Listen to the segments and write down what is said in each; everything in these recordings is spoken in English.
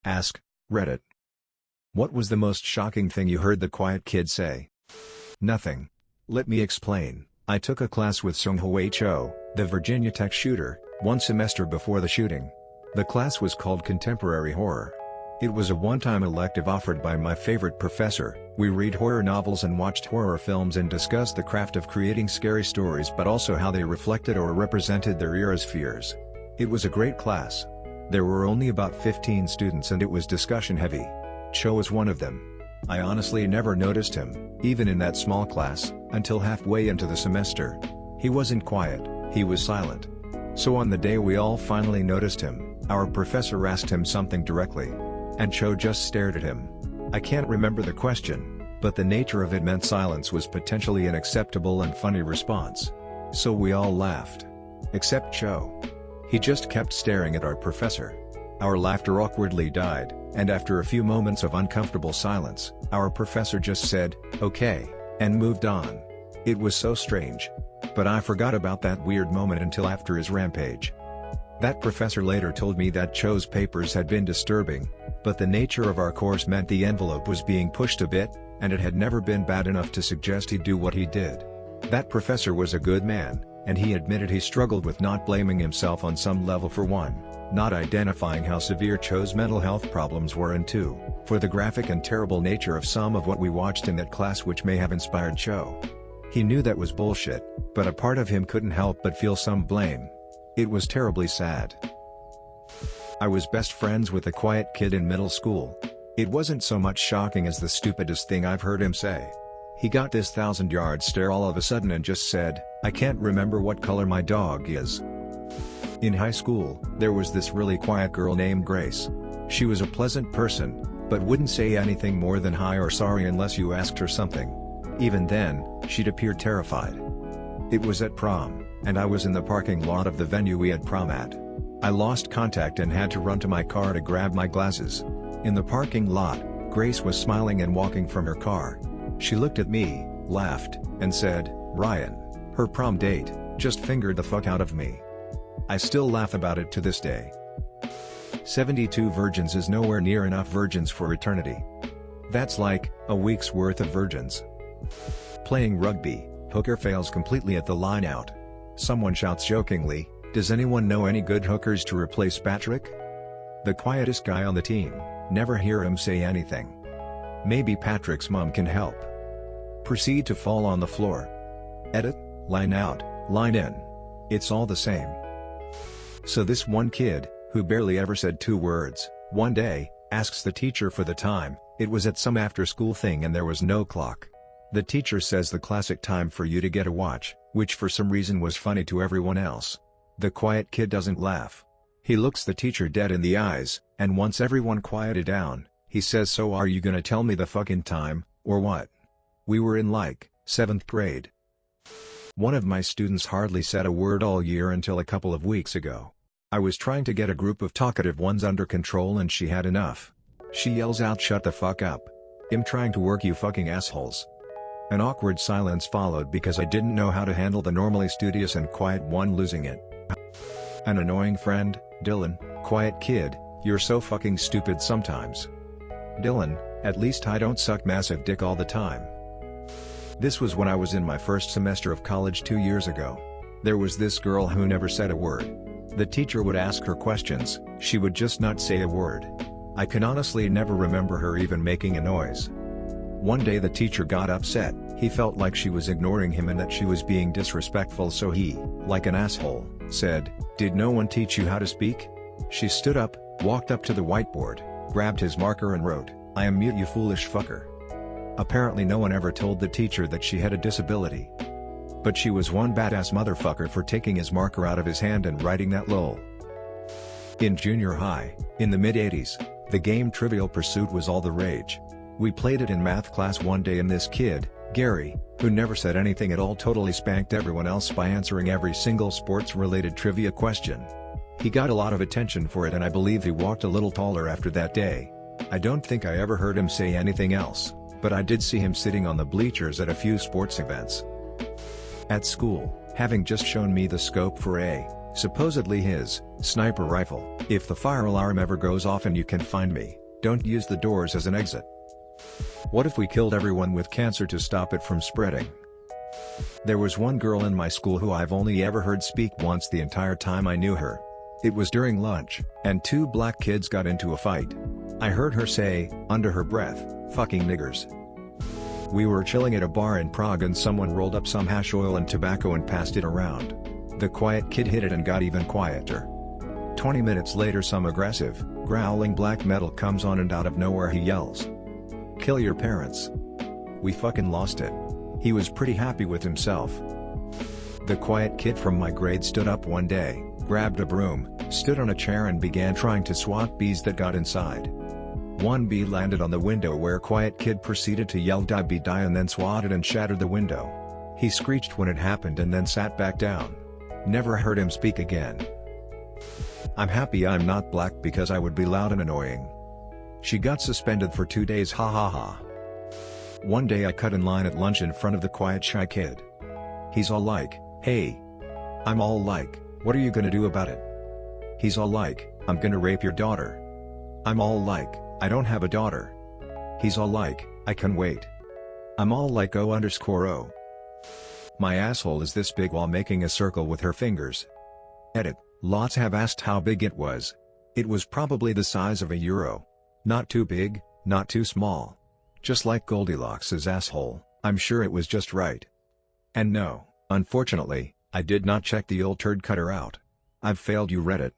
Ask Reddit. What was the most shocking thing you heard the quiet kid say? Nothing. Let me explain. I took a class with Sung-Hui Cho, the Virginia Tech shooter, one semester before the shooting. The class was called Contemporary Horror. It was a one-time elective offered by my favorite professor. We read horror novels and watched horror films and discussed the craft of creating scary stories, but also how they reflected or represented their era's fears. It was a great class. There were only about 15 students and it was discussion heavy. Cho was one of them. I honestly never noticed him, even in that small class, until halfway into the semester. He wasn't quiet, he was silent. So on the day we all finally noticed him, our professor asked him something directly. And Cho just stared at him. I can't remember the question, but the nature of it meant silence was potentially an acceptable and funny response. So we all laughed. Except Cho. He just kept staring at our professor. Our laughter awkwardly died, and after a few moments of uncomfortable silence, our professor just said, "Okay," and moved on. It was so strange. But I forgot about that weird moment until after his rampage. That professor later told me that Cho's papers had been disturbing, but the nature of our course meant the envelope was being pushed a bit, and it had never been bad enough to suggest he'd do what he did. That professor was a good man, and he admitted he struggled with not blaming himself on some level for one, not identifying how severe Cho's mental health problems were, and two, for the graphic and terrible nature of some of what we watched in that class which may have inspired Cho. He knew that was bullshit, but a part of him couldn't help but feel some blame. It was terribly sad. I was best friends with a quiet kid in middle school. It wasn't so much shocking as the stupidest thing I've heard him say. He got this 1,000-yard stare all of a sudden and just said, "I can't remember what color my dog is." In high school, there was this really quiet girl named Grace. She was a pleasant person, but wouldn't say anything more than hi or sorry unless you asked her something. Even then, she'd appear terrified. It was at prom, and I was in the parking lot of the venue we had prom at. I lost contact and had to run to my car to grab my glasses. In the parking lot, Grace was smiling and walking from her car. She looked at me, laughed, and said, "Ryan." Her prom date just fingered the fuck out of me. I still laugh about it to this day. 72 virgins is nowhere near enough virgins for eternity. That's like a week's worth of virgins. Playing rugby, hooker fails completely at the line out. Someone shouts jokingly, "Does anyone know any good hookers to replace Patrick?" The quietest guy on the team, never hear him say anything. Maybe Patrick's mom can help. Proceed to fall on the floor. Edit, line out, line in. It's all the same. So this one kid, who barely ever said 2 words, one day, asks the teacher for the time. It was at some after-school thing and there was no clock. The teacher says the classic time for you to get a watch, which for some reason was funny to everyone else. The quiet kid doesn't laugh. He looks the teacher dead in the eyes, and once everyone quieted down, he says, "So are you gonna tell me the fucking time, or what?" We were in like 7th grade. One of my students hardly said a word all year until a couple of weeks ago. I was trying to get a group of talkative ones under control and she had enough. She yells out, "Shut the fuck up. I'm trying to work, you fucking assholes." An awkward silence followed because I didn't know how to handle the normally studious and quiet one losing it. An annoying friend, Dylan, quiet kid, "You're so fucking stupid sometimes." Dylan, "At least I don't suck massive dick all the time." This was when I was in my first semester of college 2 years ago. There was this girl who never said a word. The teacher would ask her questions, she would just not say a word. I can honestly never remember her even making a noise. One day the teacher got upset. He felt like she was ignoring him and that she was being disrespectful, so he, like an asshole, said, "Did no one teach you how to speak?" She stood up, walked up to the whiteboard, grabbed his marker and wrote, "I am mute, you foolish fucker." Apparently no one ever told the teacher that she had a disability. But she was one badass motherfucker for taking his marker out of his hand and writing that lol. In junior high, in the mid-80s, the game Trivial Pursuit was all the rage. We played it in math class one day and this kid, Gary, who never said anything at all, totally spanked everyone else by answering every single sports-related trivia question. He got a lot of attention for it and I believe he walked a little taller after that day. I don't think I ever heard him say anything else, but I did see him sitting on the bleachers at a few sports events. At school, having just shown me the scope for a Supposedly his sniper rifle. If the fire alarm ever goes off and you can find me, don't use the doors as an exit. What if we killed everyone with cancer to stop it from spreading? There was one girl in my school who I've only ever heard speak once the entire time I knew her. It was during lunch, and two black kids got into a fight. I heard her say, under her breath, "Fucking niggers." We were chilling at a bar in Prague and someone rolled up some hash oil and tobacco and passed it around. The quiet kid hit it and got even quieter. 20 minutes later some aggressive, growling black metal comes on and out of nowhere he yells, "Kill your parents." We fucking lost it. He was pretty happy with himself. The quiet kid from my grade stood up one day, grabbed a broom, stood on a chair and began trying to swat bees that got inside. One bee landed on the window where quiet kid proceeded to yell "die bee die" and then swatted and shattered the window. He screeched when it happened and then sat back down. Never heard him speak again. I'm happy I'm not black because I would be loud and annoying. She got suspended for 2 days, ha ha ha. One day I cut in line at lunch in front of the quiet shy kid. He's all like, "Hey." I'm all like, "What are you gonna do about it?" He's all like, "I'm gonna rape your daughter." I'm all like, "I don't have a daughter." He's all like, "I can wait." I'm all like, "Oh_oh." My asshole is this big while making a circle with her fingers. Edit. Lots have asked how big it was. It was probably the size of a euro. Not too big, not too small. Just like Goldilocks's asshole, I'm sure it was just right. And no, unfortunately, I did not check the old turd cutter out. I've failed you, Reddit.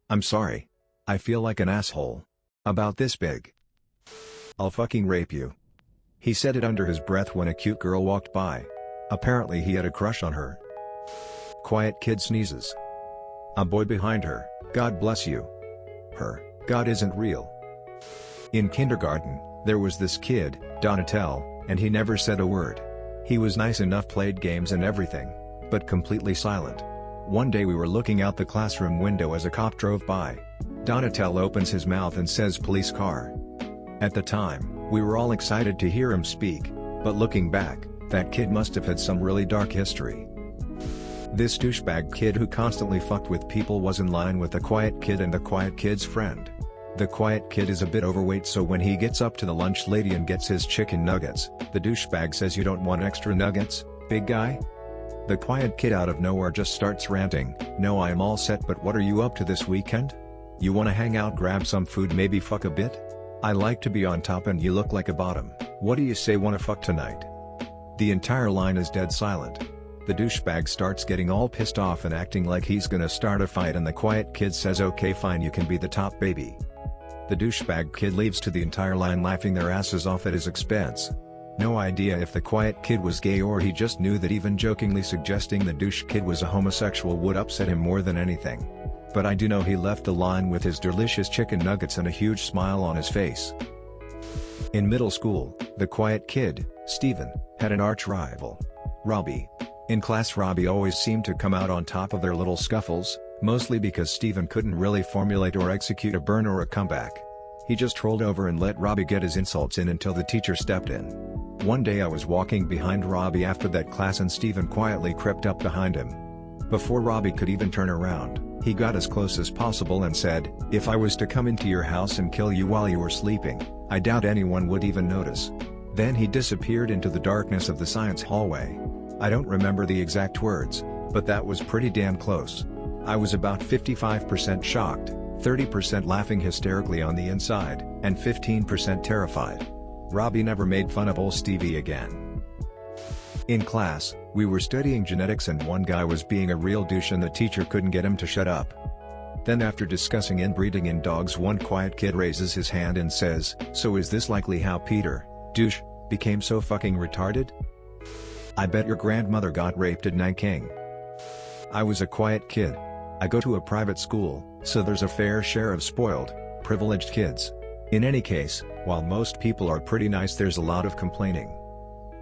I'm sorry. I feel like an asshole. About this big. I'll fucking rape you. He said it under his breath when a cute girl walked by. Apparently he had a crush on her. Quiet kid sneezes. A boy behind her, God bless you. Her, God isn't real. In kindergarten, there was this kid, Donatel, and he never said a word. He was nice enough, played games and everything, but completely silent. One day we were looking out the classroom window as a cop drove by. Donatel opens his mouth and says "police car." At the time, we were all excited to hear him speak, but looking back, that kid must have had some really dark history. This douchebag kid who constantly fucked with people was in line with the quiet kid and the quiet kid's friend. The quiet kid is a bit overweight, so when he gets up to the lunch lady and gets his chicken nuggets, the douchebag says, "You don't want extra nuggets, big guy?" The quiet kid out of nowhere just starts ranting, "No, I am all set, but what are you up to this weekend? You wanna hang out, grab some food, maybe fuck a bit? I like to be on top and you look like a bottom. What do you say, wanna fuck tonight?" The entire line is dead silent. The douchebag starts getting all pissed off and acting like he's gonna start a fight, and the quiet kid says, "Okay fine, you can be the top, baby." The douchebag kid leaves to the entire line laughing their asses off at his expense. No idea if the quiet kid was gay or he just knew that even jokingly suggesting the douche kid was a homosexual would upset him more than anything. But I do know he left the line with his delicious chicken nuggets and a huge smile on his face. In middle school, the quiet kid, Steven, had an arch rival, Robbie. In class, Robbie always seemed to come out on top of their little scuffles, mostly because Steven couldn't really formulate or execute a burn or a comeback. He just rolled over and let Robbie get his insults in until the teacher stepped in. One day I was walking behind Robbie after that class and Steven quietly crept up behind him. Before Robbie could even turn around, he got as close as possible and said, "If I was to come into your house and kill you while you were sleeping, I doubt anyone would even notice." Then he disappeared into the darkness of the science hallway. I don't remember the exact words, but that was pretty damn close. I was about 55% shocked, 30% laughing hysterically on the inside, and 15% terrified. Robbie never made fun of old Stevie again. In class, we were studying genetics and one guy was being a real douche and the teacher couldn't get him to shut up. Then after discussing inbreeding in dogs, one quiet kid raises his hand and says, "So is this likely how Peter, douche, became so fucking retarded? I bet your grandmother got raped at Nanking." I was a quiet kid. I go to a private school, so there's a fair share of spoiled, privileged kids. In any case, while most people are pretty nice, there's a lot of complaining.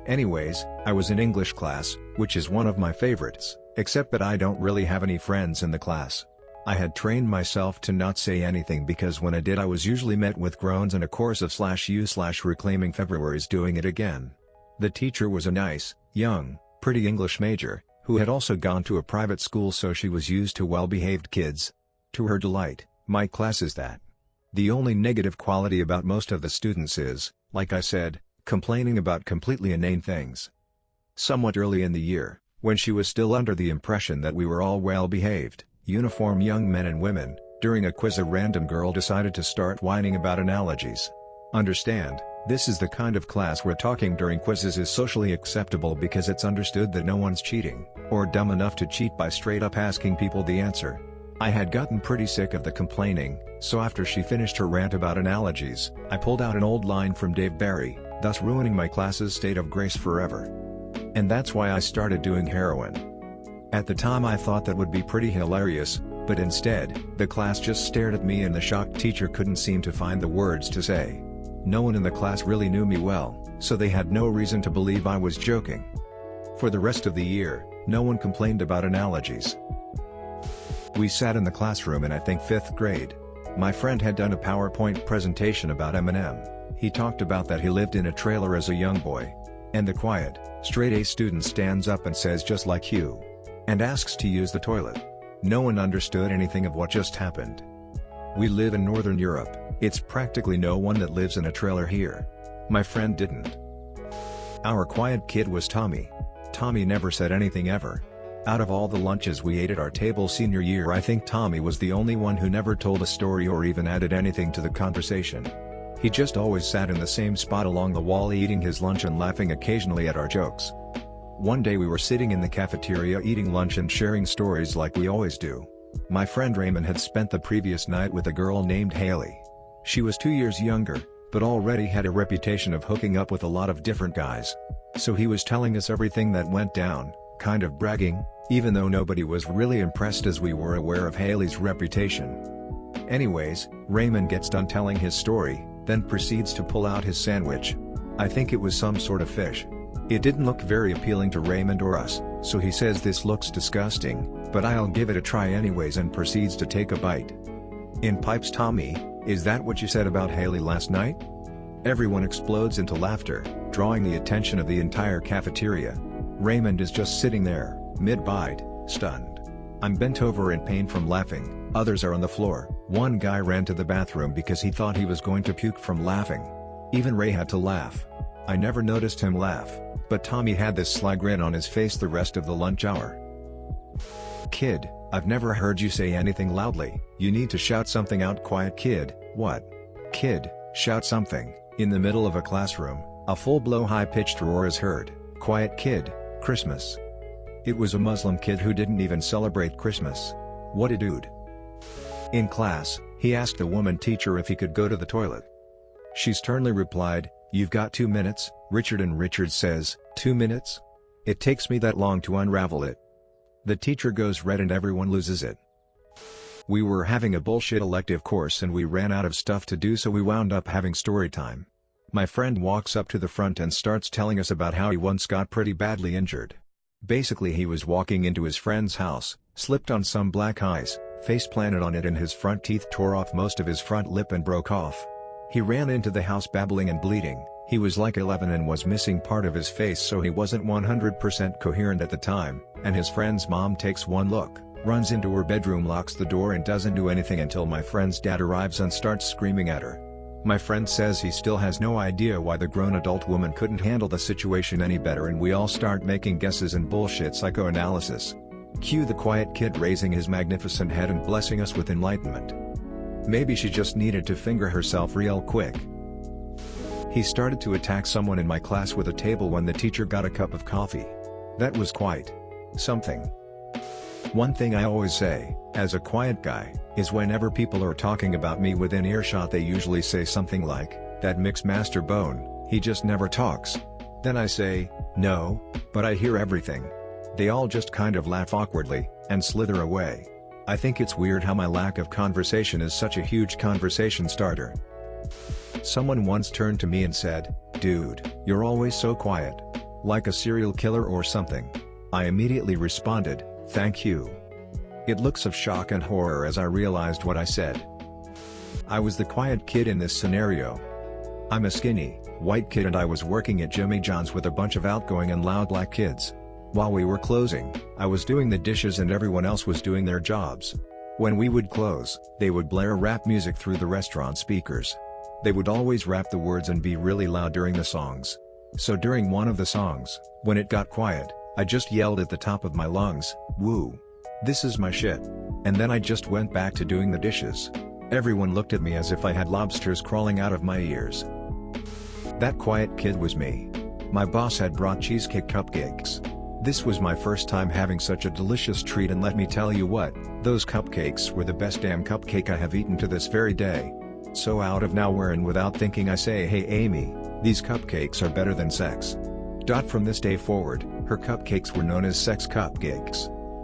Anyways, I was in English class, which is one of my favorites, except that I don't really have any friends in the class. I had trained myself to not say anything because when I did I was usually met with groans and a chorus of /u/reclaiming February's doing it again. The teacher was a nice, young, pretty English major, who had also gone to a private school, so she was used to well-behaved kids. To her delight, my class is that. The only negative quality about most of the students is, like I said, complaining about completely inane things. Somewhat early in the year, when she was still under the impression that we were all well-behaved, uniform young men and women, during a quiz a random girl decided to start whining about analogies. Understand, this is the kind of class where talking during quizzes is socially acceptable because it's understood that no one's cheating, or dumb enough to cheat by straight up asking people the answer. I had gotten pretty sick of the complaining, so after she finished her rant about analogies, I pulled out an old line from Dave Barry, thus ruining my class's state of grace forever. And that's why I started doing heroin. At the time I thought that would be pretty hilarious, but instead, the class just stared at me and the shocked teacher couldn't seem to find the words to say. No one in the class really knew me well, so they had no reason to believe I was joking. For the rest of the year, no one complained about analogies. We sat in the classroom in I think 5th grade. My friend had done a PowerPoint presentation about Eminem. He talked about that he lived in a trailer as a young boy. And the quiet, straight-A student stands up and says just like you. And asks to use the toilet. No one understood anything of what just happened. We live in Northern Europe, it's practically no one that lives in a trailer here. My friend didn't. Our quiet kid was Tommy. Tommy never said anything ever. Out of all the lunches we ate at our table senior year, I think Tommy was the only one who never told a story or even added anything to the conversation. He just always sat in the same spot along the wall eating his lunch and laughing occasionally at our jokes. One day we were sitting in the cafeteria eating lunch and sharing stories like we always do. My friend Raymond had spent the previous night with a girl named Haley. She was 2 years younger, but already had a reputation of hooking up with a lot of different guys. So he was telling us everything that went down, kind of bragging, even though nobody was really impressed as we were aware of Haley's reputation. Anyways, Raymond gets done telling his story, then proceeds to pull out his sandwich. I think it was some sort of fish. It didn't look very appealing to Raymond or us, so he says this looks disgusting, but I'll give it a try anyways, and proceeds to take a bite. In pipes Tommy, "Is that what you said about Haley last night?" Everyone explodes into laughter, drawing the attention of the entire cafeteria. Raymond is just sitting there, mid-bite, stunned. I'm bent over in pain from laughing, others are on the floor. One guy ran to the bathroom because he thought he was going to puke from laughing. Even Ray had to laugh. I never noticed him laugh, but Tommy had this sly grin on his face the rest of the lunch hour. "Kid, I've never heard you say anything loudly, you need to shout something out." Quiet kid, "What?" "Kid, shout something." In the middle of a classroom, a full-blown high-pitched roar is heard. "Quiet kid, Christmas." It was a Muslim kid who didn't even celebrate Christmas. What a dude. In class, he asked the woman teacher if he could go to the toilet. She sternly replied, "You've got 2 minutes, Richard." And Richard says, 2 minutes? It takes me that long to unravel it. The teacher goes red and everyone loses it. We were having a bullshit elective course and we ran out of stuff to do, so we wound up having story time. My friend walks up to the front and starts telling us about how he once got pretty badly injured. Basically, he was walking into his friend's house, slipped on some black ice, face planted on it, and his front teeth tore off most of his front lip and broke off. He ran into the house babbling and bleeding. He was like 11 and was missing part of his face, so he wasn't 100% coherent at the time, and his friend's mom takes one look, runs into her bedroom, locks the door and doesn't do anything until my friend's dad arrives and starts screaming at her. My friend says he still has no idea why the grown adult woman couldn't handle the situation any better, and we all start making guesses and bullshit psychoanalysis. Cue the quiet kid raising his magnificent head and blessing us with enlightenment. Maybe she just needed to finger herself real quick. He started to attack someone in my class with a table when the teacher got a cup of coffee. That was quite something. One thing I always say, as a quiet guy, is whenever people are talking about me within earshot, they usually say something like, "That mix master Bone, he just never talks." Then I say, "No, but I hear everything." They all just kind of laugh awkwardly, and slither away. I think it's weird how my lack of conversation is such a huge conversation starter. Someone once turned to me and said, "Dude, you're always so quiet. Like a serial killer or something." I immediately responded, "Thank you." It looks of shock and horror as I realized what I said. I was the quiet kid in this scenario. I'm a skinny, white kid and I was working at Jimmy John's with a bunch of outgoing and loud black kids. While we were closing, I was doing the dishes and everyone else was doing their jobs. When we would close, they would blare rap music through the restaurant speakers. They would always rap the words and be really loud during the songs. So during one of the songs, when it got quiet, I just yelled at the top of my lungs, "Woo! This is my shit." And then I just went back to doing the dishes. Everyone looked at me as if I had lobsters crawling out of my ears. That quiet kid was me. My boss had brought cheesecake cupcakes. This was my first time having such a delicious treat, and let me tell you what, those cupcakes were the best damn cupcake I have eaten to this very day. So out of nowhere and without thinking I say, "Hey Amy, these cupcakes are better than sex." From this day forward, her cupcakes were known as sex cupcakes.